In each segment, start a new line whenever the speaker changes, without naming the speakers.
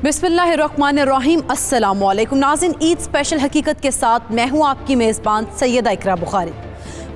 बिस्मिल्लाहिर्रहमानिर्रहीम। अस्सलाम वालेकुम नाज़रीन, ईद स्पेशल हकीकत के साथ मैं हूँ आपकी मेज़बान सैयदा इकरा बुखारी।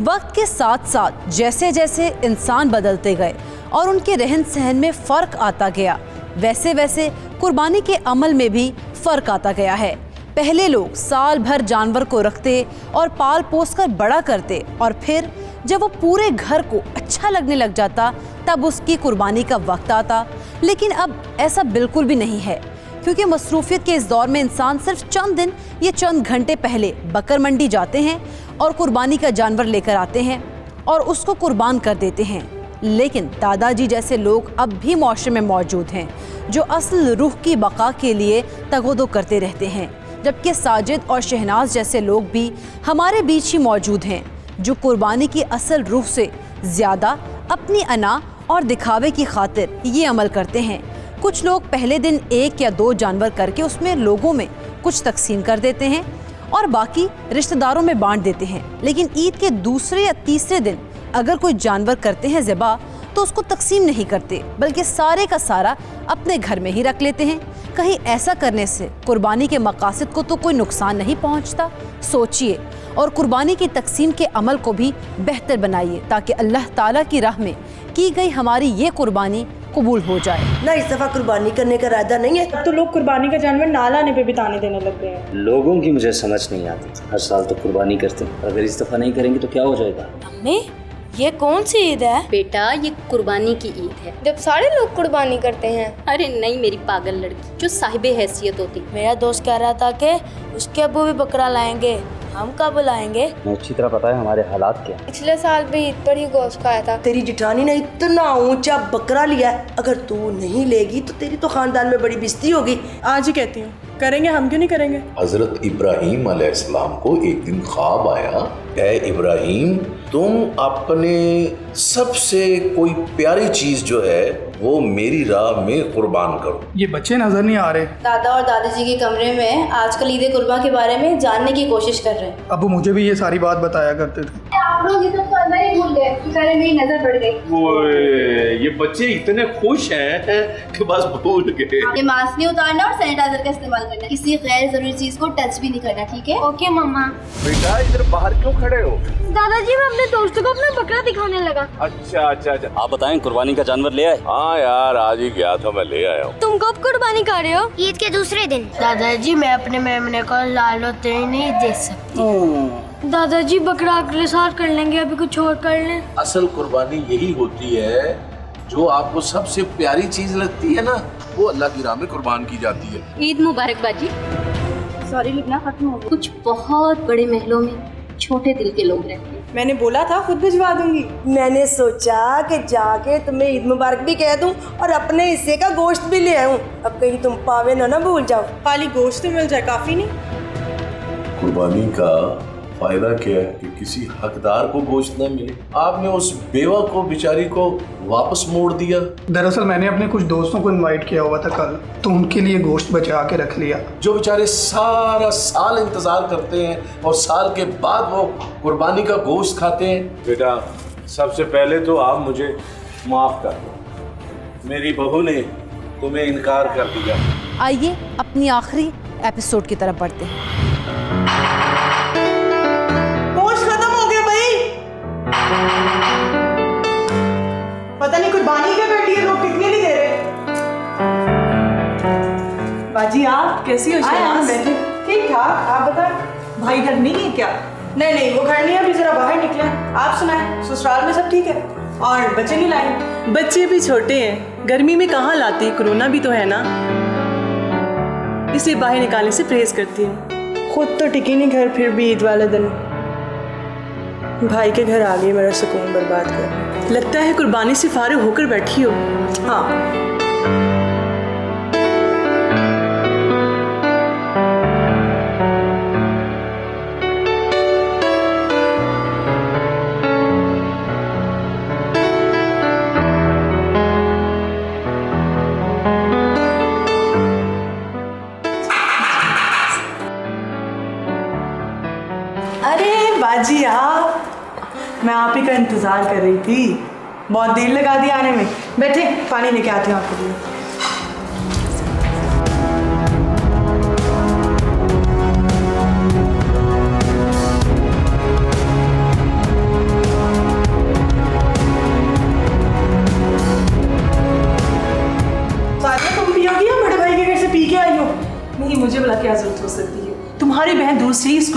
वक्त के साथ साथ जैसे जैसे इंसान बदलते गए और उनके रहन सहन में फ़र्क आता गया, वैसे वैसे कुर्बानी के अमल में भी फ़र्क आता गया है। पहले लोग साल भर जानवर को रखते और पाल पोस कर बड़ा करते और फिर जब वो पूरे घर को अच्छा लगने लग जाता तब उसकी कुर्बानी का वक्त आता। लेकिन अब ऐसा बिल्कुल भी नहीं है, क्योंकि मसरूफियत के इस दौर में इंसान सिर्फ चंद दिन या चंद घंटे पहले बकर मंडी जाते हैं और कुर्बानी का जानवर लेकर आते हैं और उसको कुर्बान कर देते हैं। लेकिन दादाजी जैसे लोग अब भी मुआशरे में मौजूद हैं जो असल रूह की बका के लिए तगोदो करते रहते हैं, जबकि साजिद और शहनाज जैसे लोग भी हमारे बीच ही मौजूद हैं जो कुर्बानी की असल रूह से ज़्यादा अपनी अना और दिखावे की खातिर ये अमल करते हैं। कुछ लोग पहले दिन 1 या 2 जानवर करके उसमें लोगों में कुछ तकसीम कर देते हैं और बाकी रिश्तेदारों में बांट देते हैं। लेकिन ईद के दूसरे या तीसरे दिन अगर कोई जानवर करते हैं ज़िबा तो उसको तकसीम नहीं करते, बल्कि सारे का सारा अपने घर में ही रख लेते हैं। कहीं ऐसा करने से कुर्बानी के मकासद को तो कोई नुकसान नहीं पहुंचता? सोचिए और कुर्बानी की तकसीम के अमल को भी बेहतर बनाइए ताकि अल्लाह ताला की राह में की गई हमारी ये कुर्बानी कबूल हो जाए।
ना इस दफा कुर्बानी करने का इरादा नहीं है।
अब तो लोग कुर्बानी का जानवर ना लाने पे भी ताने देने लग गए हैं।
लोगों की मुझे समझ नहीं आती, हर साल तो कुर्बानी करते हैं, अगर इस दफा नहीं करेंगे तो क्या हो जाएगा?
अम्मी, ये कौन सी ईद है?
बेटा, ये कुर्बानी की ईद है।
जब सारे लोग कुर्बानी करते हैं।
अरे नहीं मेरी पागल लड़की, जो साहिबे हैसियत होती।
मेरा दोस्त कह रहा था कि उसके अब्बू भी बकरा लाएंगे, हम कब लाएंगे?
मैं अच्छी तरह पता है हमारे हालात क्या।
पिछले साल भी ईद पर ही गोश्त खाया था।
तेरी जिठानी ने इतना ऊंचा बकरा लिया है, अगर तू नहीं लेगी तो तेरी तो खानदान में बड़ी बेइज्जती होगी।
आज ही कहती हूँ, करेंगे, हम क्यों नहीं करेंगे?
हजरत इब्राहीम अलैहिस्सलाम को एक दिन ख्वाब आया, ऐ इब्राहीम, तुम अपने सबसे कोई प्यारी चीज जो है वो मेरी राह में कुर्बान करो।
ये बच्चे नजर नहीं आ रहे।
दादा और दादाजी के कमरे में आजकल ईद कुर्बा के बारे में जानने की कोशिश कर रहे हैं।
अबू मुझे भी ये सारी बात बताया करते थे।
आप लोग ये सब तो अंदर ही भूल गए, बेचारे मेरी नजर पड़ गई।
ये बच्चे इतने खुश हैं कि बस भूल गए।
ये मास्क नहीं उतारना और सैनिटाइजर का इस्तेमाल करना, किसी गैर जरूरी चीज को टच भी नहीं करना, ठीक है?
ओके मम्मा।
बेटा इधर बाहर क्यों खड़े हो?
दादाजी, मैं अपने दोस्तों को अपना बकरा दिखाने लगा।
अच्छा अच्छा अच्छा।
आप बताएं, कुर्बानी का जानवर ले आए?
हाँ यार, आज ही गया था, मैं ले आया हूँ।
तुम कब कुर्बानी कर रहे हो?
ईद के दूसरे दिन।
दादाजी, मैं अपने मेमने को लाल होते नहीं देख सकती। दादाजी, बकरा अगले साल कर लेंगे, अभी कुछ और कर लें।
असल कुर्बानी यही होती है, जो आपको सबसे प्यारी चीज लगती है ना, वो अल्लाह की राह में कुर्बान की जाती है।
ईद मुबारक बाजी।
सॉरी लिखना खत्म हो गया।
कुछ बहुत बड़े महलों में छोटे दिल के लोग रहते हैं।
मैंने बोला था खुद भिजवा दूंगी।
मैंने सोचा कि जाके तुम्हें ईद मुबारक भी कह दूं और अपने हिस्से का गोश्त भी ले आऊं। अब कहीं तुम पावे ना भूल जाओ।
खाली गोश्त मिल जाए काफी नहीं?
कुर्बानी का फायदा क्या है कि किसी हकदार को गोश्त न मिले। आपने उस बेवा को, बेचारी को वापस मोड़ दिया।
दरअसल मैंने अपने कुछ दोस्तों को इनवाइट किया हुआ था कल, तो उनके लिए गोश्त बचा के रख लिया।
जो बेचारे सारा साल इंतजार करते हैं और साल के बाद वो कुर्बानी का गोश्त खाते हैं।
बेटा, सबसे पहले तो आप मुझे माफ कर दो, मेरी बहू ने तुम्हें इनकार कर दिया।
आइए अपनी आखिरी एपिसोड की तरफ बढ़ते हैं।
गोश्त खत्म हो गया भाई। पता नहीं कुर्बानी क्या कर दी है, लोग टिकने नहीं दे रहे। बाजी, आप कैसी हो? ठीक ठाक, आप बता। भाई घर नहीं है क्या? नहीं, वो घर नहीं है, अभी जरा बाहर निकले। आप सुनाए, ससुराल में सब ठीक है? और बच्चे नहीं लाए? बच्चे भी छोटे हैं, गर्मी में कहाँ लाती, कोरोना भी तो है ना, इसे बाहर निकालने से परहेज करती हूँ। खुद तो टिकी नहीं घर, फिर भी ईद वाले दिन भाई के घर आ गई मेरा सुकून बर्बाद कर। लगता है कुर्बानी से फारिग होकर बैठी हो। हाँ, अरे बाजी आप, मैं आप ही का इंतजार कर रही थी, बहुत देर लगा दी आने में। बैठे, पानी लेके आती हूँ आपके लिए।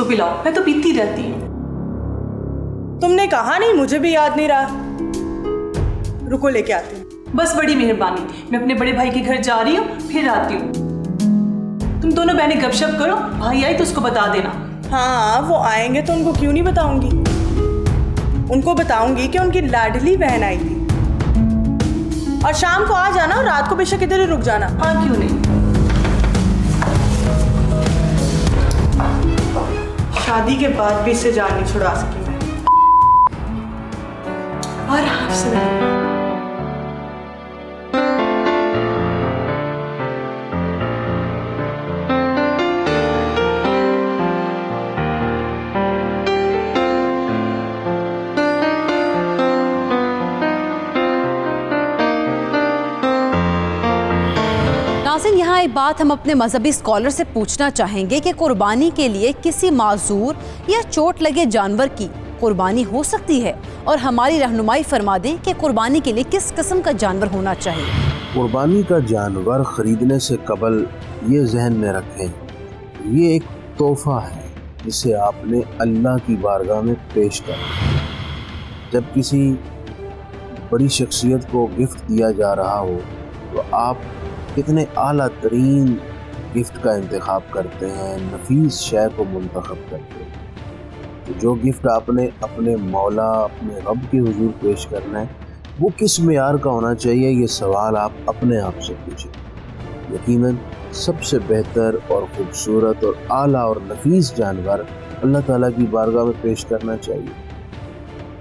पिलाओ, मैं तो पीती रहती हूँ। तुमने कहा नहीं, मुझे भी याद नहीं रहा। रुको लेके आती हूँ। बस बड़ी मेहरबानी, मैं अपने बड़े भाई के घर जा रही हूँ, फिर आती हूँ। तुम दोनों बहनें गपशप करो, भाई आई तो उसको बता देना। हाँ, वो आएंगे तो उनको क्यों नहीं बताऊंगी। उनको बताऊंगी कि उनकी लाडली बहन आई थी। और शाम को आ जाना और रात को बेशक इधर ही रुक जाना। हाँ, क्यों नहीं। शादी के बाद भी इससे जान नहीं छुड़ा सकी मैं। और आपसे
नाज़रीन, यहाँ एक बात हम अपने मजहबी स्कॉलर से पूछना चाहेंगे कि कुर्बानी के लिए किसी माजूर या चोट लगे जानवर की कुर्बानी हो सकती है, और हमारी रहनुमाई फरमा दें कि कुर्बानी के लिए किस किस्म का जानवर होना चाहिए।
कुर्बानी का जानवर खरीदने से कबल ये जहन में रखें, ये एक तोहफा है जिसे आपने अल्लाह की बारगाह में पेश करना। जब किसी बड़ी शख्सियत को गिफ्ट दिया जा रहा हो तो आप कितने आला तरीन गिफ्ट का इंतखाब करते हैं, नफीस शय को मुंतखब करते हैं। तो जो गिफ्ट आपने अपने मौला, अपने रब के हुजूर पेश करना है, वो किस मेयार का होना चाहिए, ये सवाल आप अपने आप से पूछें। यकीनन सबसे बेहतर और ख़ूबसूरत और आला और नफीस जानवर अल्लाह ताला की बारगाह में पेश करना चाहिए।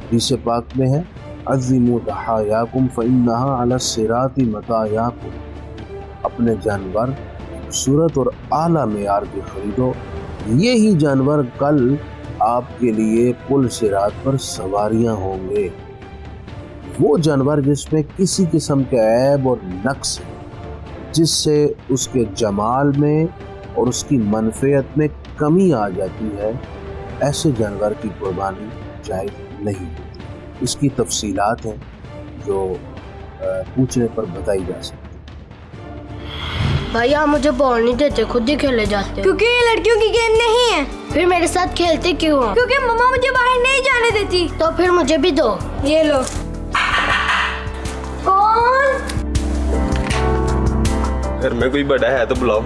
हदीस पाक में है, अज़्ज़िमू दहायाकुम फ़इन्नहा अला सिराती मतायाकुम। अपने जानवर खूबसूरत और आला मेयार के खरीदो, ये ही जानवर कल आपके लिए पुल सिरात पर सवारियां होंगे। वो जानवर जिसमें किसी किस्म के ऐब और नक्स है, जिससे उसके जमाल में और उसकी मनफियत में कमी आ जाती है, ऐसे जानवर की कुर्बानी जायज़ नहीं होती। इसकी तफसीलात हैं जो पूछने पर बताई जा सकती।
भैया मुझे बॉल नहीं देते, खुद ही खेले जाते। क्योंकि ये लड़कियों की गेम नहीं है। फिर मेरे साथ खेलते क्यों हो? क्योंकि मम्मा मुझे बाहर नहीं जाने देती। तो फिर मुझे भी दो। ये लो। कौन?
घर में कोई बड़ा है तो बुलाओ।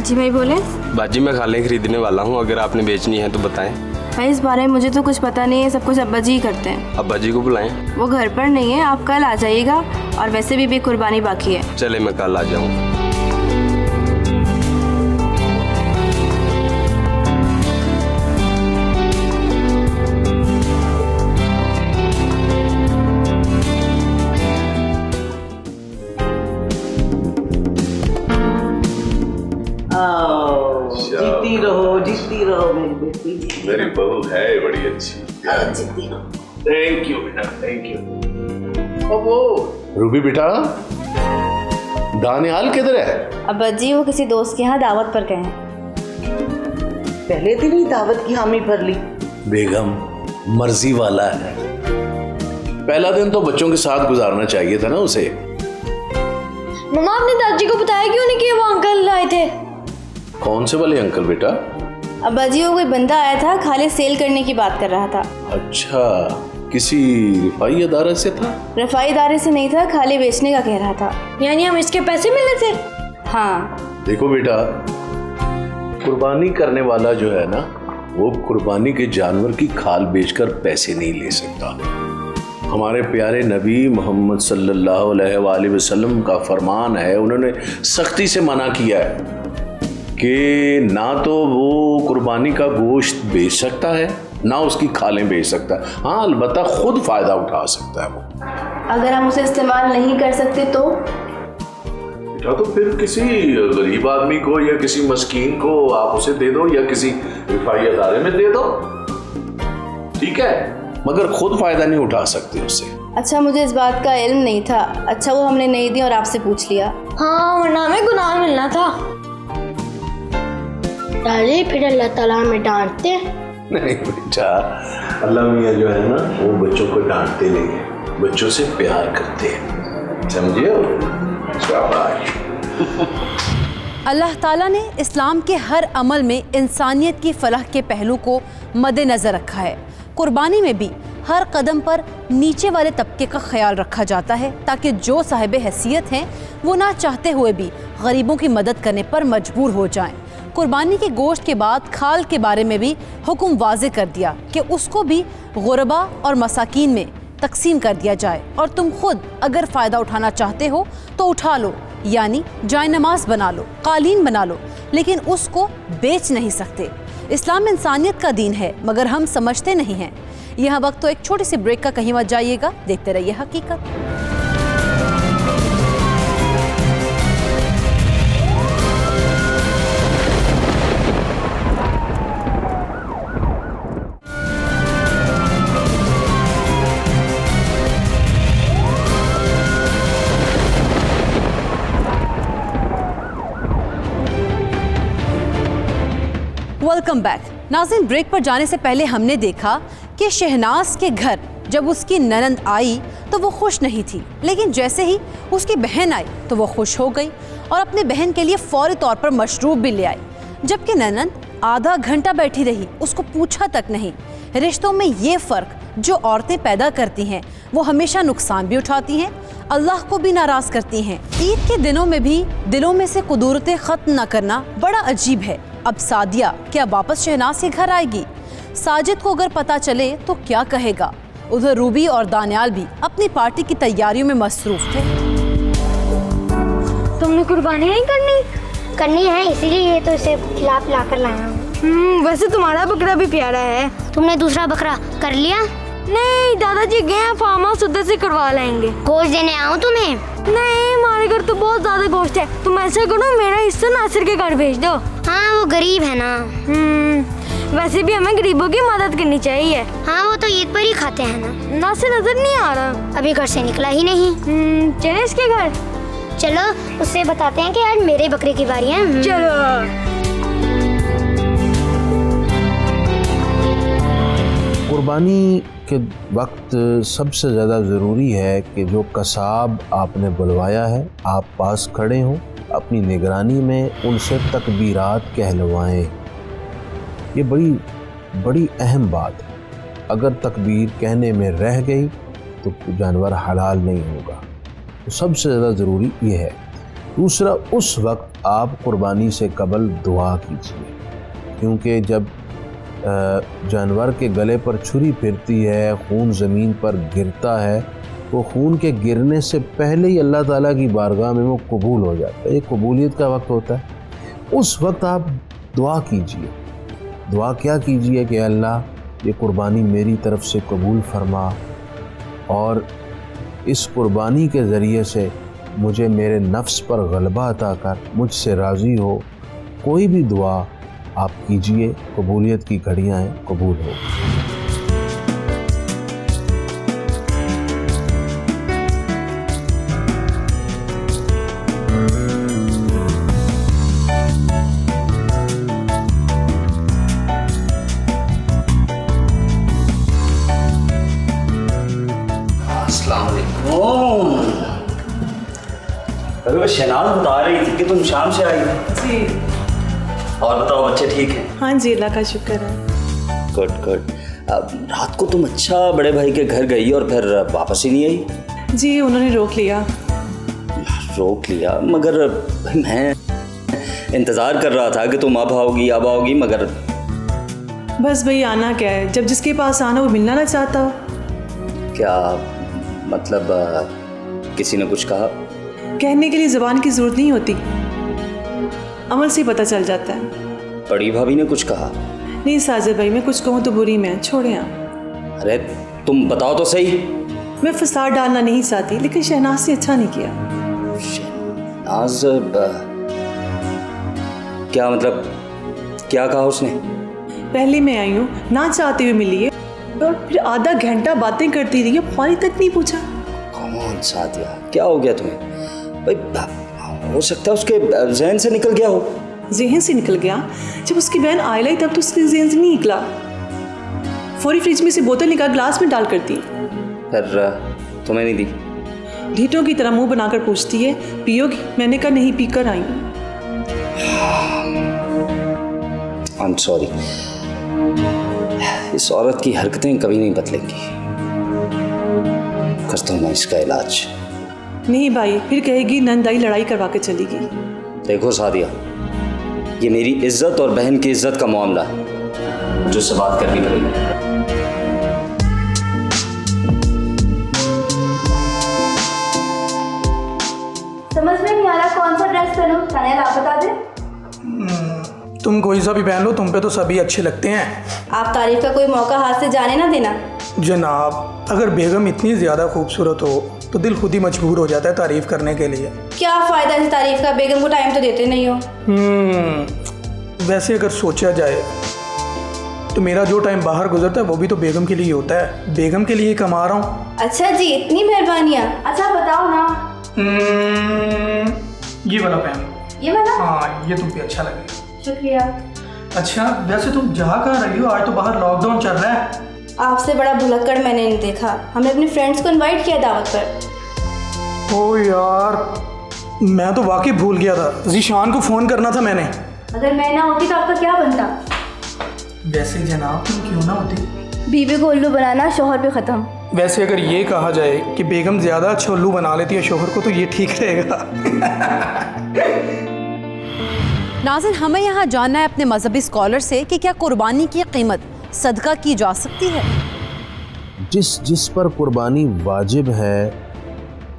जी भाई बोले।
बाजी मैं खाले खरीदने वाला हूँ, अगर आपने बेचनी है तो बताएं।
भाई इस बारे में मुझे तो कुछ पता नहीं है, सब कुछ अब्बा जी ही करते हैं।
अब्बा जी को बुलाएं।
वो घर पर नहीं है, आप कल आ जाइएगा, और वैसे भी कुर्बानी बाकी है।
चले मैं कल आ जाऊँ।
जीती रहो मेरी बेटी।
मेरी बहू है बड़ी अच्छी।
जीती रहो।
थैंक यू बेटा, थैंक यू। अब वो रूबी बेटा, दानियाल किधर है?
अब्बा जी वो किसी दोस्त के यहाँ दावत पर गए हैं।
पहले दिन ही दावत की हामी भर ली।
बेगम मर्जी वाला है, पहला दिन तो बच्चों के साथ गुजारना चाहिए था ना उसे।
मम्मा आपने दादी को बताया क्यों नहीं कि वो अंकल आए थे?
कौन से वाले अंकल बेटा?
अब्बा जी वो कोई बंदा आया था, खाली सेल करने की बात कर रहा था।
अच्छा, किसी रिफाई अदारे से था?
रफाई इदारे से नहीं था, खाली बेचने का कह रहा था।
यानी हम इसके पैसे मिले थे?
हाँ।
देखो बेटा, कुर्बानी करने वाला जो है ना, वो कुर्बानी के जानवर की खाल बेचकर पैसे नहीं ले सकता। हमारे प्यारे नबी मोहम्मद सल्लल्लाहु अलैहि वसल्लम का फरमान है, उन्होंने सख्ती से मना किया है कि ना तो वो कुर्बानी का गोश्त बेच सकता है, ना उसकी खालें बेच सकता है। हाँ, अलबत्ता खुद फ़ायदा उठा सकता है वो।
अगर हम उसे इस्तेमाल नहीं कर सकते तो?
बेटा तो फिर किसी गरीब आदमी को या किसी मस्कीन को आप उसे दे दो, या किसी रिफाई अदारे में दे दो, ठीक है, मगर खुद फ़ायदा नहीं उठा सकते उससे।
अच्छा, मुझे इस बात का इल्म नहीं था। अच्छा वो हमने नहीं दी और आपसे पूछ लिया।
हाँ, वरना हमें गुनाह मिलना था। दादी फिर अल्लाह ताला हमें डांटते?
नहीं बेटा, अल्लाह मियाँ जो है ना वो बच्चों को डांटते नहीं है, बच्चों से प्यार करते हैं, समझे हो? शाबाश।
अल्लाह ताला ने इस्लाम के हर अमल में इंसानियत की फलाह के पहलू को मद्देनज़र रखा है। कुर्बानी में भी हर कदम पर नीचे वाले तबके का ख्याल रखा जाता है ताकि जो साहिब हैसियत हैं वो ना चाहते हुए भी गरीबों की मदद करने पर मजबूर हो जाएं। कुर्बानी के गोश्त के बाद खाल के बारे में भी हुक्म वाज़े कर दिया कि उसको भी गुरबा और मसाकीन में तकसीम कर दिया जाए और तुम खुद अगर फ़ायदा उठाना चाहते हो तो उठा लो, यानी जाय नमाज बना लो, कालीन बना लो, लेकिन उसको बेच नहीं सकते। इस्लाम इंसानियत का दीन है मगर हम समझते नहीं हैं। यह वक्त तो एक छोटी सी ब्रेक का, कहीं मत जाइएगा, देखते रहिए हकीकत। Welcome back. नाज़रीन, ब्रेक पर जाने से पहले हमने देखा कि शहनाज के घर जब उसकी ननंद आई तो वो खुश नहीं थी, लेकिन जैसे ही उसकी बहन आई तो वो खुश हो गई और अपने बहन के लिए फौरी तौर पर मशरूब भी ले आई। जबकि ननंद आधा घंटा बैठी रही, उसको पूछा तक नहीं। रिश्तों में ये फ़र्क जो औरतें पैदा करती हैं वो हमेशा नुकसान भी उठाती हैं, अल्लाह को भी नाराज़ करती हैं। ईद के दिनों में भी दिलों में से कुदूरतें ख़त्म न करना बड़ा अजीब है। अब सादिया क्या वापस शहनाज के घर आएगी? साजिद को अगर पता चले तो क्या कहेगा? उधर रूबी और दानियाल भी अपनी पार्टी की तैयारियों में मसरूफ थे।
तुमने कुर्बानी नहीं करनी है, इसीलिए तो इसे खिला पिला कर लाया हूँ। वैसे तुम्हारा बकरा भी प्यारा है। तुमने दूसरा बकरा कर लिया? नहीं, दादाजी गए हैं फार्म हाउस, उधर से करवा लाएंगे। गोश्त देने आऊँ तुम्हें? नहीं, हमारे घर तो बहुत ज्यादा गोश्त है। तुम ऐसा करो, मेरा हिस्सा नासिर के घर भेज दो। हाँ, वो गरीब है ना। वैसे भी हमें गरीबों की मदद करनी चाहिए। हाँ, वो तो ईद पर ही खाते हैं ना। नासिर नजर नहीं आ रहा, अभी घर से निकला ही नहीं। चले इसके घर। चलो उससे बताते हैं कि आज मेरे बकरे की बारी है। चलो।
कुर्बानी के वक्त सबसे ज़्यादा ज़रूरी है कि जो कसाब आपने बुलवाया है आप पास खड़े हों, अपनी निगरानी में उनसे तकबीरात कहलवाएं। ये बड़ी अहम बात है। अगर तकबीर कहने में रह गई तो जानवर हलाल नहीं होगा, तो सबसे ज़्यादा ज़रूरी ये है। दूसरा, उस वक्त आप कुर्बानी से कबल दुआ कीजिए, क्योंकि जब जानवर के गले पर छुरी फिरती है, खून ज़मीन पर गिरता है, वो खून के गिरने से पहले ही अल्लाह ताला की बारगाह में वो कबूल हो जाता है। ये कबूलियत का वक्त होता है। उस वक्त आप दुआ कीजिए। दुआ क्या कीजिए कि अल्लाह ये कुर्बानी मेरी तरफ से कबूल फरमा और इस कुर्बानी के ज़रिए से मुझे मेरे नफ्स पर गलबा अता कर, मुझसे राज़ी हो। कोई भी दुआ आप कीजिए, कबूलियत की घड़ियाँ हैं, कबूल हो।
अरे वो शहनाज बता रही थी कि तुम शाम से आई
जी।
और बताओ बच्चे ठीक हैं?
हाँ जी, अल्लाह का शुक्र है।
Good good. रात को तुम अच्छा बड़े भाई के घर गई और फिर वापस ही नहीं आई?
जी, उन्होंने रोक लिया।
मगर मैं इंतज़ार कर रहा था कि तुम अब आओगी, मगर
बस भाई, आना क्या है, जब जिसके पास आना वो मिलना ना चाहता हो।
क्या मतलब किसी ने कुछ कहा?
कहने के लिए ज़बान की ज़रूरत नहीं होती, अमल से पता चल जाता है।
बड़ी भाभी ने कुछ कहा?
नहीं साजिद भाई, मैं कुछ कहूँ तो बुरी में, छोड़े आप।
अरे तुम बताओ तो सही।
मैं फसाद डालना नहीं चाहती, लेकिन शहनाज ने अच्छा नहीं किया।
शहनाज क्या मतलब, क्या कहा उसने?
पहले मैं आई हूँ, ना चाहते हुए मिली है और फिर आधा घंटा बातें करती रही, पानी तक नहीं पूछा।
कौन सादिया, क्या हो गया तुम्हें? भाई हो सकता है उसके जहन से निकल गया हो।
जहन से निकल गया? जब उसकी बहन आयला तब तो उसके जहन से नहीं निकला। फौरी फ्रिज में से बोतल निकाल ग्लास में डाल कर दी।
फिर तुम्हें नहीं दी?
ढीठों की तरह मुंह बनाकर पूछती है, पियोगी? मैंने कहा नहीं, पीकर आई हूँ।
आई एम सॉरी, इस औरत की हरकतें कभी नहीं बदलेंगी। करता हूँ मैं इसका इलाज।
नहीं भाई, फिर कहेगी नंदाई लड़ाई करवा के चली गई।
देखो सादिया, ये मेरी इज्जत और बहन की इज्जत का मामला है, मुझे उससे बात करनी पड़ेगी।
समझ में नहीं आ रहा कौन सा ड्रेस पहनूं, तानिया आप बता दे।
तुम कोई सा भी पहन लो, तुम पे तो सभी अच्छे लगते हैं।
आप तारीफ का कोई मौका हाथ से जाने ना देना।
जनाब, अगर बेगम इतनी ज़्यादा खूबसूरत हो तो दिल खुद ही मजबूर हो जाता है तारीफ करने के लिए।
क्या फ़ायदा इस तारीफ का, बेगम को टाइम तो देते नहीं हो।
वैसे अगर सोचा जाए तो मेरा जो टाइम बाहर गुजरता है वो भी तो बेगम के लिए होता है। बेगम के लिए कमा रहा हूँ।
अच्छा जी, इतनी मेहरबानियाँ। अच्छा बताओ ना।
ये वाला पहन लो।
ये वाला?
हाँ, ये तुम पे अच्छा लगेगा।
शुक्रिया।
अच्छा, वैसे तुम जहाँ कहाँ रही हो, आज तो बाहर लॉकडाउन चल रहा है।
आपसे बड़ा भुलक्कड़ मैंने नहीं देखा। हमने अपने फ्रेंड्स को इनवाइट किया दावत पर।
ओ यार, मैं तो वाकई भूल गया था। ज़ीशान को फ़ोन करना था मैंने।
अगर मैं ना होती तो आपका क्या बनता?
वैसे जनाब, तुम क्यों ना होती?
बीवी को उल्लू बनाना शोहर पे ख़त्म।
वैसे अगर ये कहा जाए कि बेगम ज़्यादा अच्छा उल्लू बना लेती है शोहर को, तो ये ठीक रहेगा।
नाज़रीन, हमें यहाँ जानना है अपने मजहबी स्कॉलर से कि क्या कुर्बानी की कीमत सदका की जा सकती है।
जिस पर कुर्बानी वाजिब है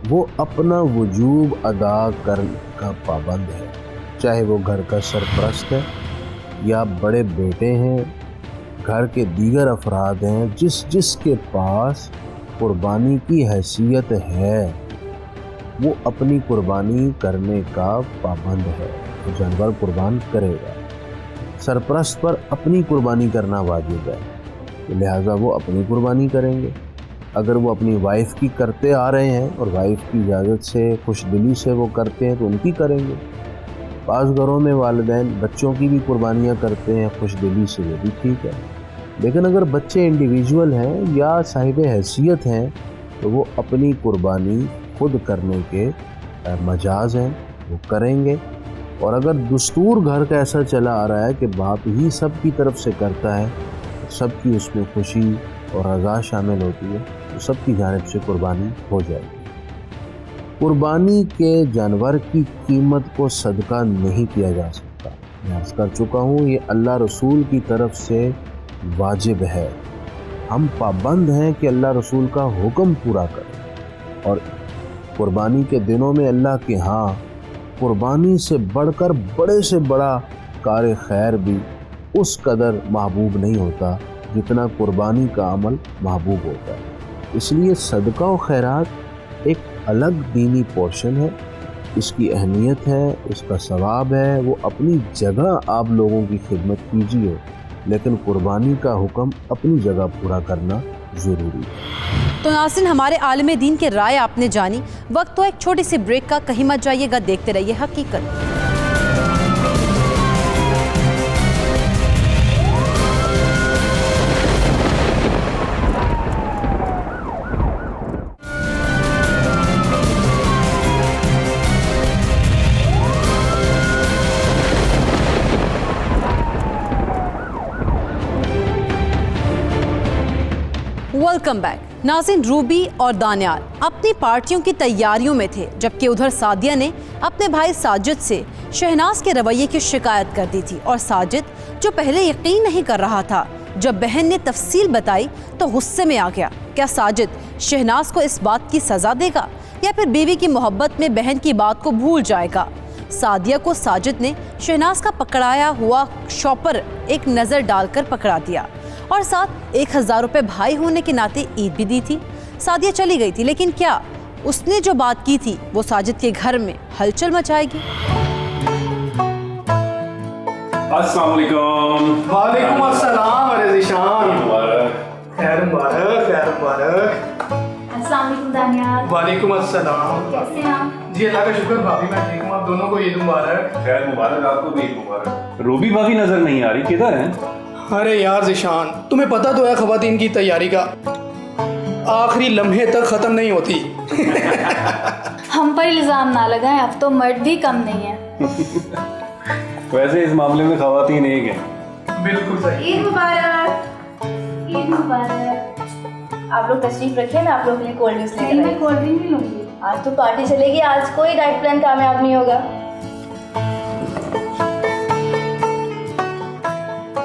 वो अपना वजूब अदा करने का पाबंद है, चाहे वो घर का सरपरस्त है या बड़े बेटे हैं, घर के दीगर अफराद हैं। जिसके पास कुर्बानी की हैसियत है वो अपनी कुर्बानी करने का पाबंद है, तो जानवर कुर्बान करेगा। सरपरस्त पर अपनी कुर्बानी करना वाजिब है, तो लिहाजा वो अपनी कुर्बानी करेंगे। अगर वो अपनी वाइफ की करते आ रहे हैं और वाइफ की इजाज़त से, खुशदिली से वो करते हैं, तो उनकी करेंगे। बाज़ घरों में वालिदैन बच्चों की भी कुर्बानियाँ करते हैं खुशदिली से, वो भी ठीक है। लेकिन अगर बच्चे इंडिविजुअल हैं या साहिब हैसियत हैं तो वो अपनी कुर्बानी खुद करने के मजाज हैं, वो करेंगे। और अगर दस्तूर घर का ऐसा चला आ रहा है कि बाप ही सब की तरफ से करता है, तो सबकी उसमें खुशी और रज़ा शामिल होती है, तो सबकी जानिब से कुर्बानी हो जाएगी। कुर्बानी के जानवर की कीमत को सदका नहीं किया जा सकता। मैं अर्ज़ कर चुका हूँ, ये अल्लाह रसूल की तरफ से वाजिब है। हम पाबंद हैं कि अल्लाह रसूल का हुक्म पूरा करें। और कुर्बानी के दिनों में अल्लाह के यहाँ कुर्बानी से बढ़कर बड़े से बड़ा कार खैर भी उस कदर महबूब नहीं होता जितना कुर्बानी का अमल महबूब होता है। इसलिए सदका और खैरात एक अलग दीनी पोर्शन है, इसकी अहमियत है, इसका सवाब है, वो अपनी जगह आप लोगों की खिदमत कीजिए, लेकिन कुर्बानी का हुक्म अपनी जगह पूरा करना ज़रूरी है।
तो नाज़रीन, हमारे आलिम दीन की राय आपने जानी। वक्त तो एक छोटी सी ब्रेक का, कहीं मत जाइएगा, देखते रहिए हकीकत। Welcome back. नाज़रीन, रूबी और दानियाल अपनी पार्टियों की तैयारियों में थे, जबकि उधर सादिया ने अपने भाई साजिद से शहनाज के रवैये की शिकायत कर दी थी। और साजिद, जो पहले यकीन नहीं कर रहा था, जब बहन ने तफसील बताई तो गुस्से में आ गया। क्या साजिद शहनाज को इस बात की सज़ा देगा या फिर बीवी की मोहब्बत में बहन की बात को भूल जाएगा? सादिया को साजिद ने शहनाज का पकड़ाया हुआ शॉपर एक नज़र डालकर पकड़ा दिया और साथ 1000 रुपये भाई होने के नाते ईद भी दी थी। सादिया चली गई थी, लेकिन क्या उसने जो बात की थी वो साजिद के घर में हलचल मचाएगी?
अस्सलाम वालेकुम।
वालेकुम अस्सलाम। अरे ज़ीशान, खैर मुबारक, खैर मुबारक।
अस्सलाम वालेकुम दानियाल।
वालेकुम अस्सलाम।
कैसे हैं आप?
जी अल्लाह का शुक्र भाभी, मैं ठीक हूँ। आप दोनों को ईद मुबारक।
खैर मुबारक, आपको भी ईद मुबारक। रूबी भाभी नजर नहीं आ रही, किधर हैं?
अरे यार ज़िशान, तुम्हें पता तो है ख़वातीन की तैयारी का आखिरी लम्हे तक ख़त्म नहीं होती।
हम पर इल्ज़ाम ना लगाएं, अब तो मर्द भी कम नहीं है।
वैसे इस मामले में ख़वातीन एक है।
बिल्कुल सही।
ईद मुबारक। ईद मुबारक।
आप लोग तशरीफ रखिए, मैं आप लोगों के लिए कोल्ड ड्रिंक्स लेकर आई।
मैं कोल्ड ड्रिंक नहीं लूँगी।
आज तो पार्टी चलेगी, आज कोई डाइट प्लान कामयाब नहीं होगा।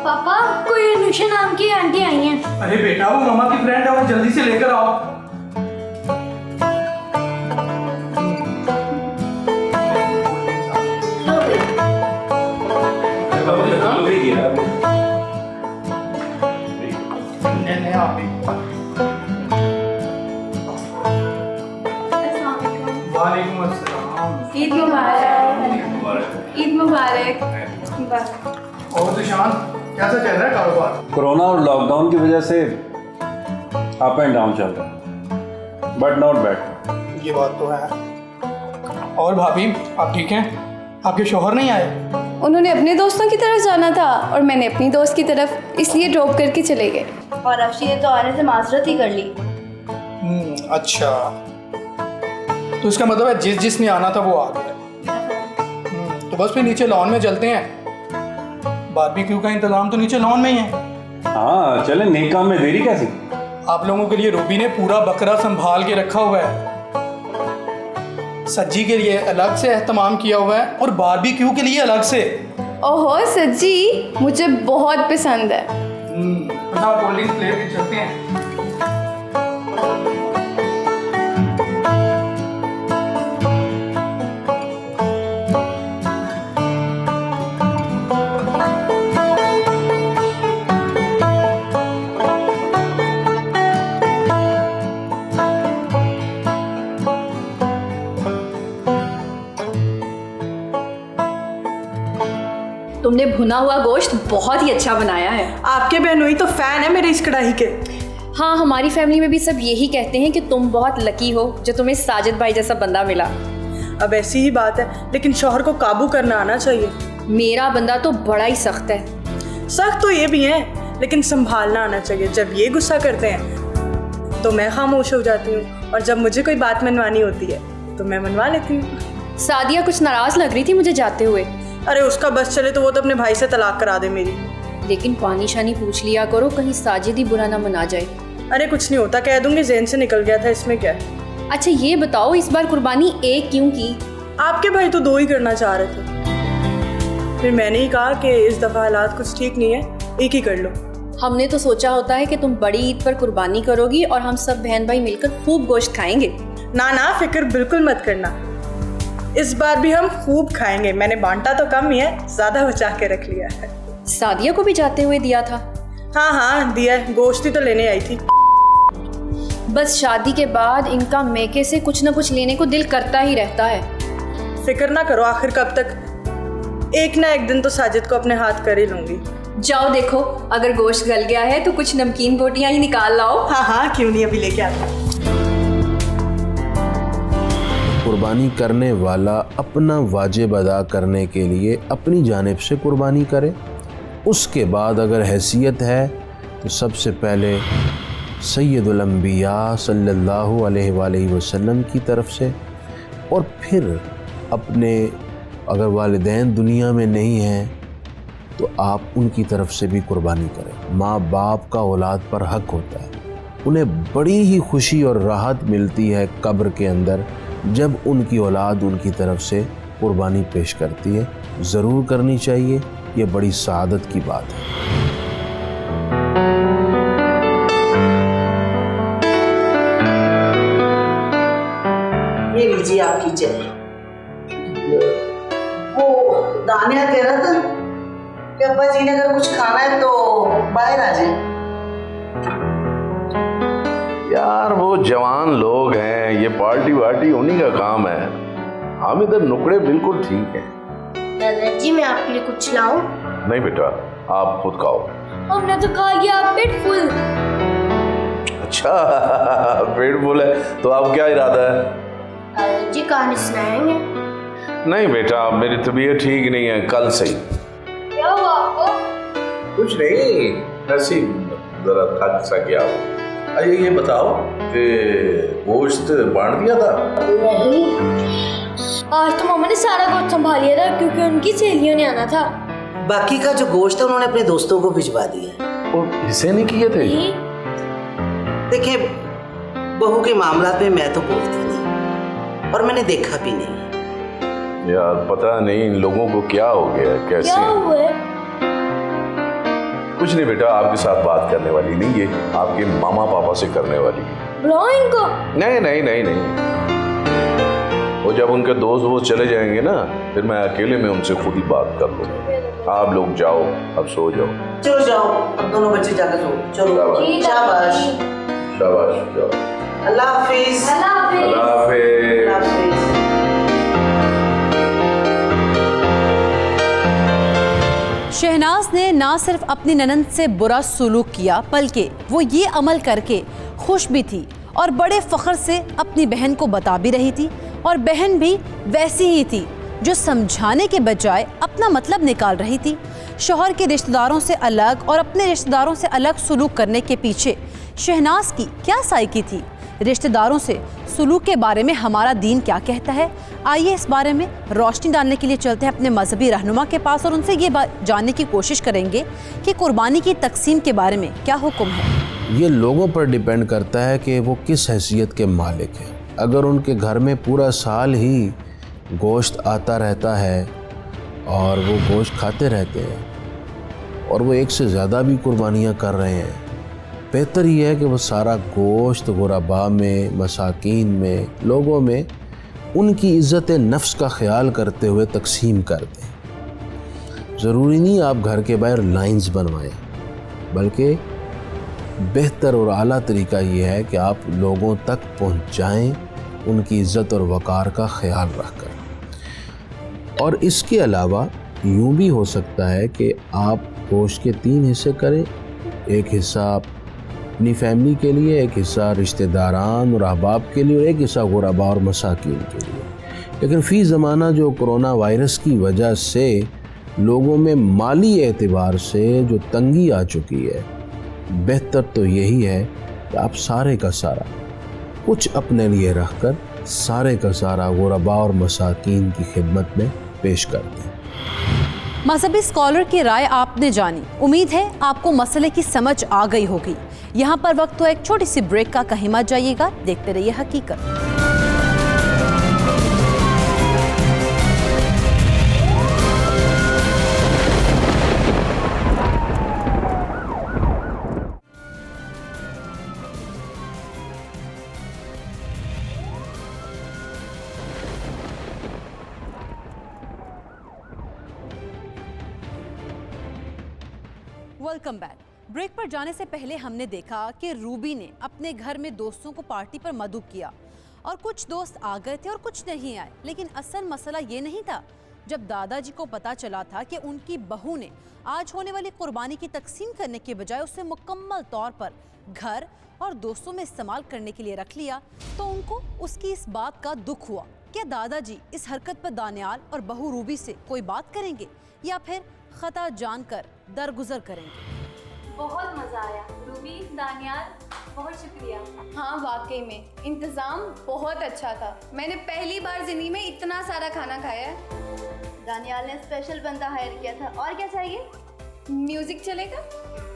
पापा, कोई अनुषा नाम की आंटी आई हैं।
अरे बेटा, वो मामा की फ्रेंड है, वो जल्दी से लेकर आओ। वालेकुम अस्सलाम।
ईद मुबारक। ईद मुबारक।
और ज़िशान, कैसा चल रहा है कारोबार?
कोरोना और लॉकडाउन की वजह से अप एंड डाउन चल रहा है, बट नॉट बैड।
ये बात तो है। और भाभी, आप ठीक हैं? आपके शौहर नहीं आए?
उन्होंने अपने दोस्तों की तरफ जाना था और मैंने अपनी दोस्त की तरफ, इसलिए ड्रॉप करके चले गए।
और अफशी ने तो आने से माजरत ही कर ली।
अच्छा, तो इसका मतलब है जिसने आना था वो आ गया। तो बस फिर नीचे लॉन में चलते हैं। बारबेक्यू का इंतजाम तो नीचे लॉन में ही है।
हाँ चले, नेक काम में देरी कैसी?
आप लोगों के लिए रूबी ने पूरा बकरा संभाल के रखा हुआ है। सज्जी के लिए अलग से एहतमाम किया हुआ है और बारबेक्यू के लिए अलग से।
ओहो सज्जी, मुझे बहुत पसंद है।
कोल्ड ड्रिंक्स ले के चलते हैं।
तुमने भुना हुआ गोश्त बहुत ही अच्छा बनाया है।
आपके बहनोई तो फैन है मेरे इस कढ़ाई के।
हाँ, हमारी फैमिली में भी सब यही कहते हैं कि तुम बहुत लकी हो जो तुम्हें साजिद भाई जैसा बंदा मिला।
अब ऐसी ही बात है, लेकिन शौहर को काबू करना आना चाहिए।
मेरा बंदा तो बड़ा ही सख्त है।
सख्त तो ये भी है, लेकिन संभालना आना चाहिए। जब ये गुस्सा करते हैं तो मैं खामोश हो जाती हूँ, और जब मुझे कोई बात मनवानी होती है तो मैं मनवा लेती हूँ।
सादिया कुछ नाराज लग रही थी मुझे जाते हुए।
अरे उसका बस चले तो वो तो अपने भाई से तलाक करा दे मेरी।
लेकिन पानी शानी पूछ लिया करो, कहीं साजिद ही बुरा ना मना जाए।
अरे कुछ नहीं होता, कह दूंगी ज़हन से निकल गया था, इसमें क्या है।
अच्छा ये बताओ, इस बार कुर्बानी एक क्यों की?
आपके भाई तो 2 ही करना चाह रहे थे, फिर मैंने ही कहा कि इस दफ़ा हालात कुछ ठीक नहीं है, एक ही कर लो।
हमने तो सोचा होता है कि तुम बड़ी ईद पर कुर्बानी करोगी और हम सब बहन भाई मिलकर खूब गोश्त खाएंगे।
ना ना, फिक्र बिल्कुल मत करना, इस बार भी हम खूब खाएंगे। मैंने बांटा तो कम ही है, ज्यादा बचा के रख लिया है।
सादिया को भी जाते हुए दिया था?
हाँ हाँ दिया है, गोश्त ही तो लेने आई थी।
बस शादी के बाद इनका मेके से कुछ ना कुछ लेने को दिल करता ही रहता है।
फिक्र ना करो, आखिर कब तक, एक ना एक दिन तो साजिद को अपने हाथ कर ही लूंगी।
जाओ देखो, अगर गोश्त गल गया है तो कुछ नमकीन बोटियां ही निकाल लाओ।
हाँ हाँ क्यों नहीं, अभी लेके आता।
कुर्बानी करने वाला अपना वाजिब अदा करने के लिए अपनी जानिब से कुर्बानी करे। उसके बाद अगर हैसियत है तो सबसे पहले सैयदुल अंबिया सल्लल्लाहु अलैहि वसल्लम की तरफ से, और फिर अपने अगर वालिदैन दुनिया में नहीं हैं तो आप उनकी तरफ से भी कुर्बानी करें। माँ बाप का औलाद पर हक होता है, उन्हें बड़ी ही खुशी और राहत मिलती है कब्र के अंदर जब उनकी औलाद उनकी तरफ से कुर्बानी पेश करती है। ज़रूर करनी चाहिए, ये बड़ी सआदत की बात है।
ये लीजिए आपकी चाय। वो दानिया कह रहा था कि अब्बा जी ने अगर कुछ खाना है तो बाहर आ जाए।
यार वो जवान लोग हैं, ये पार्टी वार्टी उन्हीं का काम है। हम इधर नुकड़े बिल्कुल ठीक हैं।
दादाजी मैं आपके लिए कुछ लाऊं?
नहीं बेटा, आप खुद खाओ।
हमने तो खा लिया, पेट फुल।
अच्छा पेट फुल है तो आप क्या इरादा है?
दादाजी कहानी सुनाएंगे?
नहीं बेटा, मेरी तबीयत ठीक नहीं है, कल से ही।
क्या हुआ आपको?
कुछ नहीं, ऐसी जरा थक सा गया हूँ। अरे ये बताओ कि गोश्त बांट दिया था?
नहीं, आज तो मामा ने सारा गोश्त संभाल लिया था क्योंकि उनकी सहेलियों ने आना था।
बाकी का जो गोश्त है उन्होंने अपने दोस्तों को भिजवा दिया।
और हिस्से नहीं किए थे?
देखिए, बहू के मामलात में मैं तो बोलती नहीं और मैंने देखा भी नहीं।
यार पता नहीं इन लोगों को क्या हो गया, कैसे?
क्या हुआ है?
कुछ नहीं बेटा, आपके साथ बात करने वाली नहीं, ये आपके मामा पापा से करने वाली है।
बुलाओ इनको।
नहीं नहीं नहीं नहीं, वो जब उनके दोस्त वो चले जाएंगे ना, फिर मैं अकेले में उनसे खुद ही बात कर लूँगा। आप लोग जाओ, अब सो जाओ।
चलो जाओ, अब दोनों बच्चे जाकर सो। चलो शाबाश
शाबाश, जाओ।
अल्लाह हाफिज।
अल्लाह हाफिज।
शहनाज ने ना सिर्फ अपनी ननंद से बुरा सलूक किया, बल्कि वो ये अमल करके खुश भी थी और बड़े फख्र से अपनी बहन को बता भी रही थी। और बहन भी वैसी ही थी जो समझाने के बजाय अपना मतलब निकाल रही थी। शौहर के रिश्तेदारों से अलग और अपने रिश्तेदारों से अलग सलूक करने के पीछे शहनाज की क्या साइकी थी? रिश्तेदारों से सलूक के बारे में हमारा दीन क्या कहता है? आइए इस बारे में रोशनी डालने के लिए चलते हैं अपने मजहबी रहनुमा के पास और उनसे ये जानने की कोशिश करेंगे कि कुर्बानी की तकसीम के बारे में क्या हुक्म है।
ये लोगों पर डिपेंड करता है कि वो किस हैसियत के मालिक हैं। अगर उनके घर में पूरा साल ही गोश्त आता रहता है और वो गोश्त खाते रहते हैं और वो एक से ज़्यादा भी कुर्बानियाँ कर रहे हैं, बेहतर ये है कि वो सारा गोश्त गुरबा में, मसाकीन में, लोगों में उनकी इज़्ज़त नफ्स का ख्याल करते हुए तकसीम कर दें। ज़रूरी नहीं आप घर के बाहर लाइंस बनवाएं, बल्कि बेहतर और आला तरीका ये है कि आप लोगों तक पहुंचाएं उनकी इज़्ज़त और वक़ार का ख्याल रखकर। और इसके अलावा यूँ भी हो सकता है कि आप गोश्त के 3 हिस्से करें। एक हिस्सा अपनी फैमिली के लिए, एक हिस्सा रिश्तेदारान और अहबाब के लिए और एक हिस्सा गुरबा और मसाकीन के लिए। लेकिन फ़ी ज़माना जो कोरोना वायरस की वजह से लोगों में माली एतबार से जो तंगी आ चुकी है, बेहतर तो यही है कि आप सारे का सारा कुछ अपने लिए रखकर सारे का सारा गुरबा और मसाकीन की खिदमत में पेश कर दें।
मजहबी स्कॉलर की राय आपने जानी। उम्मीद है आपको मसले की समझ आ गई होगी। यहाँ पर वक्त तो एक छोटी सी ब्रेक का, कहीं मत जाइएगा, देखते रहिए हकीकत। Welcome back. ब्रेक पर जाने से पहले हमने देखा कि रूबी ने अपने घर में दोस्तों को पार्टी पर मदऊ किया और कुछ दोस्त आ गए थे और कुछ नहीं आए। लेकिन असल मसला ये नहीं था। जब दादाजी को पता चला था कि उनकी बहू ने आज होने वाली कुर्बानी की तकसीम करने के बजाय उसे मुकम्मल तौर पर घर और दोस्तों में इस्तेमाल करने के लिए रख लिया, तो उनको उसकी इस बात का दुख हुआ। क्या दादाजी इस हरकत पर दानियाल और बहू रूबी से कोई बात करेंगे या फिर खता जानकर दरगुजर करेंगे?
बहुत मज़ा आया रूबी, दानियाल, बहुत शुक्रिया। हाँ वाकई में इंतज़ाम बहुत अच्छा था। मैंने पहली बार ज़िंदगी में इतना सारा खाना खाया है।
दानियाल ने स्पेशल बंदा हायर किया था। और क्या चाहिए?
म्यूज़िक चलेगा?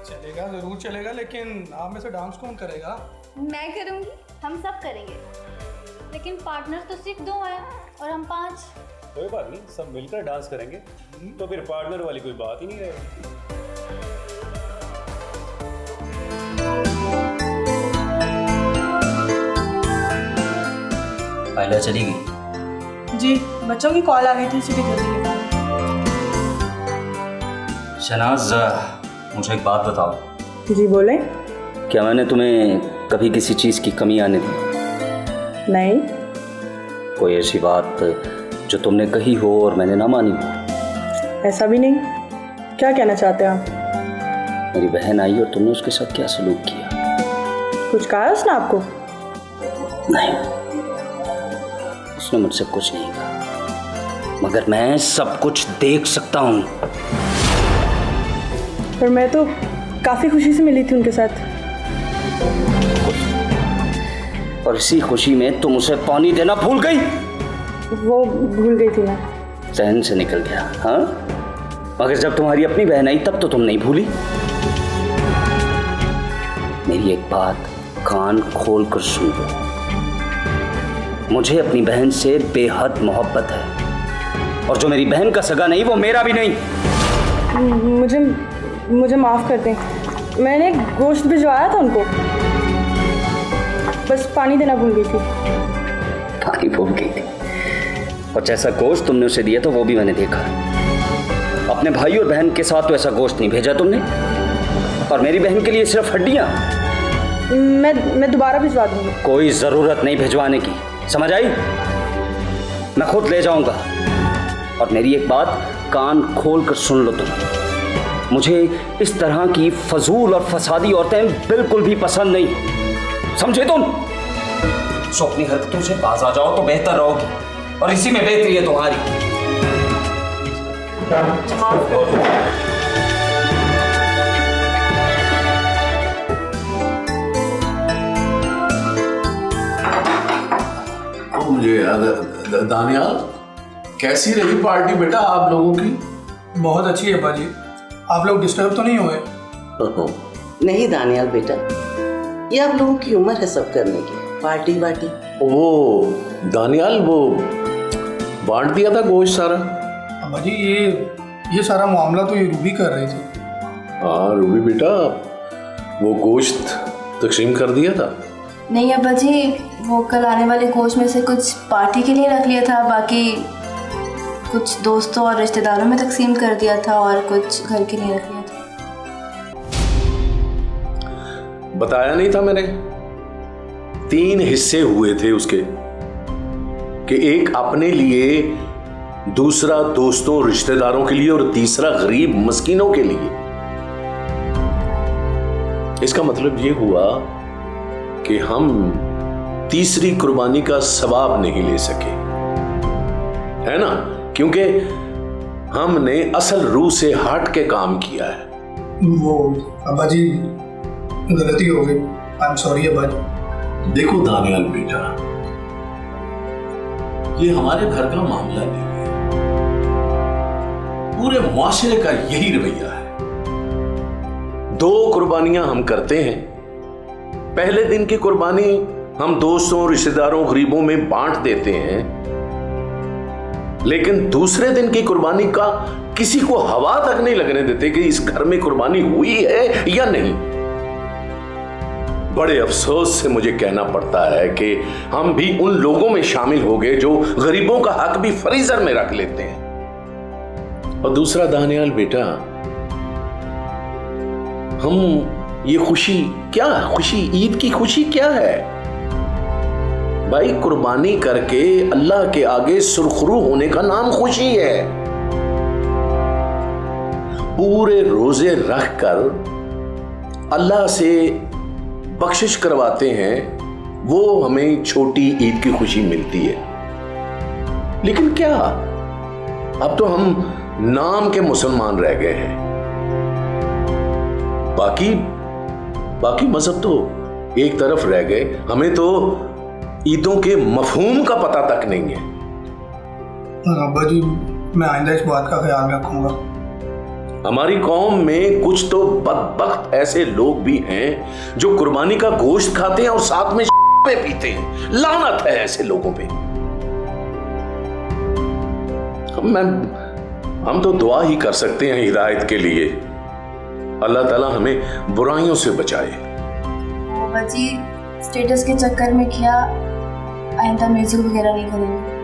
चलेगा, ज़रूर चलेगा, लेकिन आप में से डांस कौन करेगा?
मैं करूँगी।
हम सब करेंगे, लेकिन पार्टनर तो सिर्फ 2 हैं और हम 5।
कोई बात नहीं, सब मिलकर डांस करेंगे, तो फिर पार्टनर वाली कोई बात ही नहीं रहेगी।
आयला चली गई?
जी, बच्चों की कॉल आ गई थी, इसीलिए जल्दी निकला।
शहनाज, मुझे एक बात बताओ।
जी बोले।
क्या मैंने तुम्हें कभी किसी चीज़ की कमी आने दी?
नहीं।
कोई ऐसी बात जो तुमने कही हो और मैंने ना मानी हो?
ऐसा भी नहीं। क्या कहना चाहते हैं आप?
मेरी बहन आई और तुमने उसके साथ क्या सलूक किया?
कुछ कहा उसने आपको?
नहीं, उसने मुझसे कुछ नहीं कहा, मगर मैं सब कुछ देख सकता हूँ।
पर मैं तो काफ़ी खुशी से मिली थी उनके साथ।
और इसी खुशी में तुम उसे पानी देना भूल गई?
वो भूल गई थी मैं।
जहन से निकल गया। हाँ, मगर जब तुम्हारी अपनी बहन आई तब तो तुम नहीं भूली। मेरी एक बात कान खोल कर सुन लो, मुझे अपनी बहन से बेहद मोहब्बत है, और जो मेरी बहन का सगा नहीं वो मेरा भी नहीं।
मुझे माफ़ कर दें, मैंने गोश्त भिजवाया था उनको, बस पानी देना भूल गई थी।
पानी भूल गई थी? और जैसा गोश्त तुमने उसे दिया तो वो भी मैंने देखा। अपने भाई और बहन के साथ तो ऐसा गोश्त नहीं भेजा तुमने, और मेरी बहन के लिए सिर्फ हड्डियां।
मैं दोबारा भिजवा दूंगी।
कोई जरूरत नहीं भिजवाने की, समझ आई? मैं खुद ले जाऊंगा। और मेरी एक बात कान खोल कर सुन लो तुम, मुझे इस तरह की फजूल और फसादी औरतें बिल्कुल भी पसंद नहीं, समझे तुम? सो अपनी हरकतों से बाज आ जाओ तो बेहतर रहोगी, और इसी में बेहतरी है तुम्हारी।
मुझे दानियाल, कैसी रही पार्टी बेटा आप लोगों की?
बहुत अच्छी है बाजी। आप लोग डिस्टर्ब तो नहीं हुए?
नहीं दानियाल बेटा, ये आप लोगों की उम्र है सब करने की, पार्टी वार्टी।
वो दानियाल, वो बांट दिया था गोश्त सारा?
अब्बा जी ये सारा मामला तो ये रूबी कर रही थी।
हाँ रूबी बेटा, वो गोश्त तकसीम कर दिया था?
नहीं अब्बा जी, वो कल आने वाले गोश्त में से कुछ पार्टी के लिए रख लिया था, बाकी कुछ दोस्तों और रिश्तेदारों में तकसीम कर दिया था, और कुछ घर के लिए रख लिया था।
बताया नहीं था मैंने? 3 हिस्से हुए थे उसके, कि एक अपने लिए, दूसरा दोस्तों रिश्तेदारों के लिए, और तीसरा गरीब मस्कीनों के लिए। इसका मतलब ये हुआ कि हम तीसरी कुर्बानी का सवाब नहीं ले सके, है ना? क्योंकि हमने असल रूह से हट के काम किया है।
वो अब्बा जी गलती हो गई, आई एम सॉरी अब्बा जी।
देखो दानियाल बेटा, ये हमारे घर का मामला नहीं है, पूरे मुआशरे का यही रवैया है। 2 कुर्बानियां हम करते हैं। पहले दिन की कुर्बानी हम दोस्तों, रिश्तेदारों, गरीबों में बांट देते हैं, लेकिन दूसरे दिन की कुर्बानी का किसी को हवा तक नहीं लगने देते कि इस घर में कुर्बानी हुई है या नहीं। बड़े अफसोस से मुझे कहना पड़ता है कि हम भी उन लोगों में शामिल हो गए जो गरीबों का हक भी फ्रीजर में रख लेते हैं। और दूसरा दानियाल बेटा, हम ये खुशी क्या, खुशी ईद की खुशी क्या है भाई? कुर्बानी करके अल्लाह के आगे सुरखरू होने का नाम खुशी है। पूरे रोजे रख कर अल्लाह से बख्शिश करवाते हैं, वो हमें छोटी ईद की खुशी मिलती है। लेकिन क्या, अब तो हम नाम के मुसलमान रह गए हैं, बाकी मजहब तो एक तरफ रह गए। हमें तो ईदों के मफहूम का पता तक नहीं है।
अब्बा जी, मैं आइंदा इस बात का ख्याल रखूंगा।
हमारी कौम में कुछ तो बदबख्त ऐसे लोग भी हैं जो कुर्बानी का गोश्त खाते हैं और साथ में पीते हैं। लानत है ऐसे लोगों पे। हम तो दुआ ही कर सकते हैं हिदायत के लिए, अल्लाह ताला हमें बुराइयों से बचाए।
बाबा जी, स्टेटस के चक्कर में क्या आइंदा म्यूजिक वगैरह नहीं करेंगे?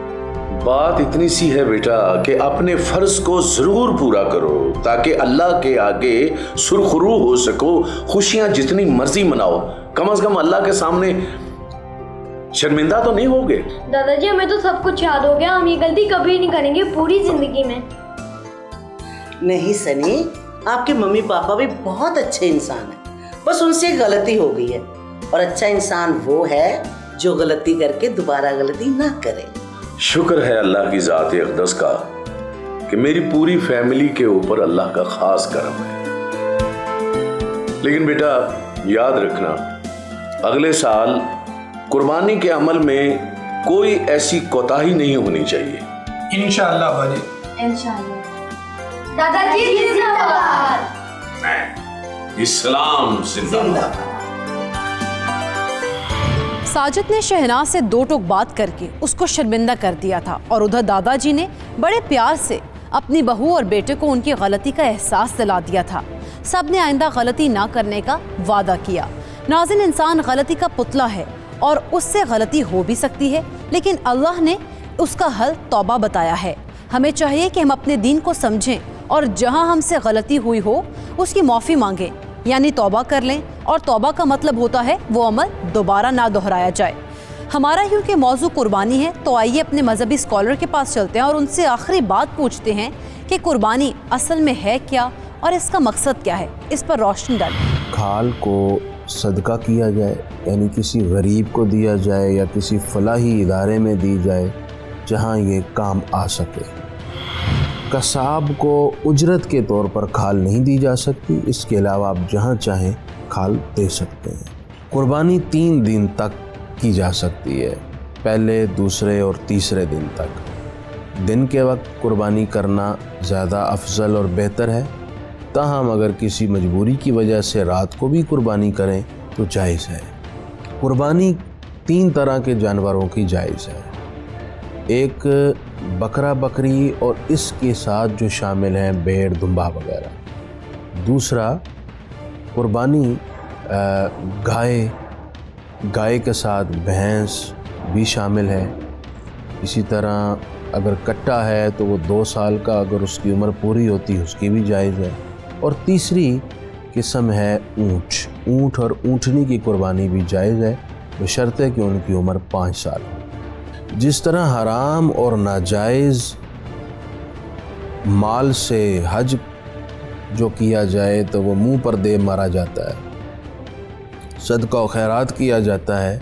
बात इतनी सी है बेटा कि अपने फर्ज को जरूर पूरा करो ताकि अल्लाह के आगे सुरखरू हो सको। खुशियां जितनी मर्जी मनाओ, कम से कम अल्लाह के सामने शर्मिंदा तो नहीं होगे।
दादाजी, हमें तो सब कुछ याद हो गया, हम ये गलती कभी नहीं करेंगे पूरी जिंदगी में।
नहीं सनी, आपके मम्मी पापा भी बहुत अच्छे इंसान हैं, बस उनसे गलती हो गई है। और अच्छा इंसान वो है जो गलती करके दोबारा गलती ना करे।
शुक्र है अल्लाह की ज़ात अक़दस का कि मेरी पूरी फैमिली के ऊपर अल्लाह का खास करम है। लेकिन बेटा याद रखना, अगले साल कुर्बानी के अमल में कोई ऐसी कोताही नहीं होनी चाहिए।
इंशाअल्लाह बाजी।
इंशाअल्लाह। दादाजी जिंदाबाद।
इस्लाम जिंदाबाद।
साजिद ने शहनाज से दो टोक बात करके उसको शर्मिंदा कर दिया था और उधर दादाजी ने बड़े प्यार से अपनी बहू और बेटे को उनकी गलती का एहसास दिला दिया था। सब ने आइंदा गलती ना करने का वादा किया। नाज़रीन, इंसान गलती का पुतला है और उससे गलती हो भी सकती है, लेकिन अल्लाह ने उसका हल तौबा बताया है। हमें चाहिए कि हम अपने दीन को समझें और जहां हमसे गलती हुई हो उसकी माफ़ी मांगें, यानी तौबा कर लें। और तौबा का मतलब होता है वो अमल दोबारा ना दोहराया जाए। हमारा यूँ कि मौजू कुर्बानी है, तो आइए अपने मजहबी स्कॉलर के पास चलते हैं और उनसे आखिरी बात पूछते हैं कि कुर्बानी असल में है क्या और इसका मकसद क्या है। इस पर रोशनी डालें।
खाल को सदका किया जाए, यानी किसी गरीब को दिया जाए या किसी फलाही इदारे में दी जाए जहां ये काम आ सके। कसाब को उजरत के तौर पर खाल नहीं दी जा सकती, इसके अलावा आप जहां चाहें खाल दे सकते हैं। कुर्बानी 3 दिन तक की जा सकती है, पहले, दूसरे और तीसरे दिन तक। दिन के वक्त कुर्बानी करना ज़्यादा अफजल और बेहतर है, ताहम अगर किसी मजबूरी की वजह से रात को भी कुर्बानी करें तो जायज़ है। कुर्बानी 3 तरह के जानवरों की जायज़ है। एक बकरा बकरी और इसके साथ जो शामिल हैं भेड़ दुम्बा वगैरह। दूसरा कुर्बानी गाय के साथ भैंस भी शामिल है। इसी तरह अगर कट्टा है तो वो 2 साल का, अगर उसकी उम्र पूरी होती है उसकी भी जायज़ है। और तीसरी किस्म है ऊँट और ऊँटनी की कुर्बानी भी जायज़ है, बशर्ते कि उनकी उम्र 5 साल हो। जिस तरह हराम और नाजायज़ माल से हज जो किया जाए तो वो मुंह पर दे मारा जाता है, सदका और खैरात किया जाता है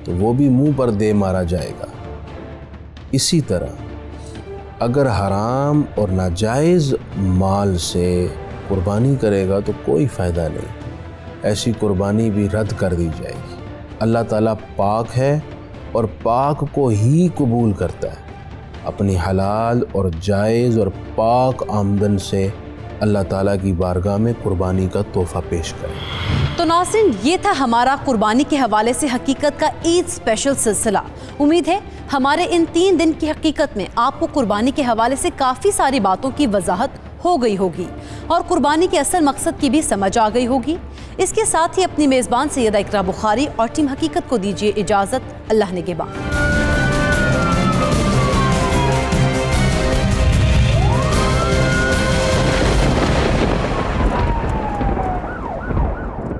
तो वो भी मुंह पर दे मारा जाएगा। इसी तरह अगर हराम और नाजायज़ माल से कुर्बानी करेगा तो कोई फ़ायदा नहीं, ऐसी कुर्बानी भी रद्द कर दी जाएगी। अल्लाह ताला पाक है और पाक को ही कबूल करता है। अपनी हलाल और जायज़ और पाक आमदन से अल्लाह ताला की बारगाह में कुर्बानी का तोहफ़ा पेश करें।
तो नाज़रीन, ये था हमारा कुर्बानी के हवाले से हकीकत का ईद स्पेशल सिलसिला। उम्मीद है हमारे इन 3 दिन की हकीकत में आपको कुर्बानी के हवाले से काफ़ी सारी बातों की वजाहत हो गई होगी और कुर्बानी के असल मकसद की भी समझ आ गई होगी। इसके साथ ही अपनी मेज़बान सैयदा इकरा बुखारी और टीम हकीकत को दीजिए इजाज़त। अल्लाह निगहबान।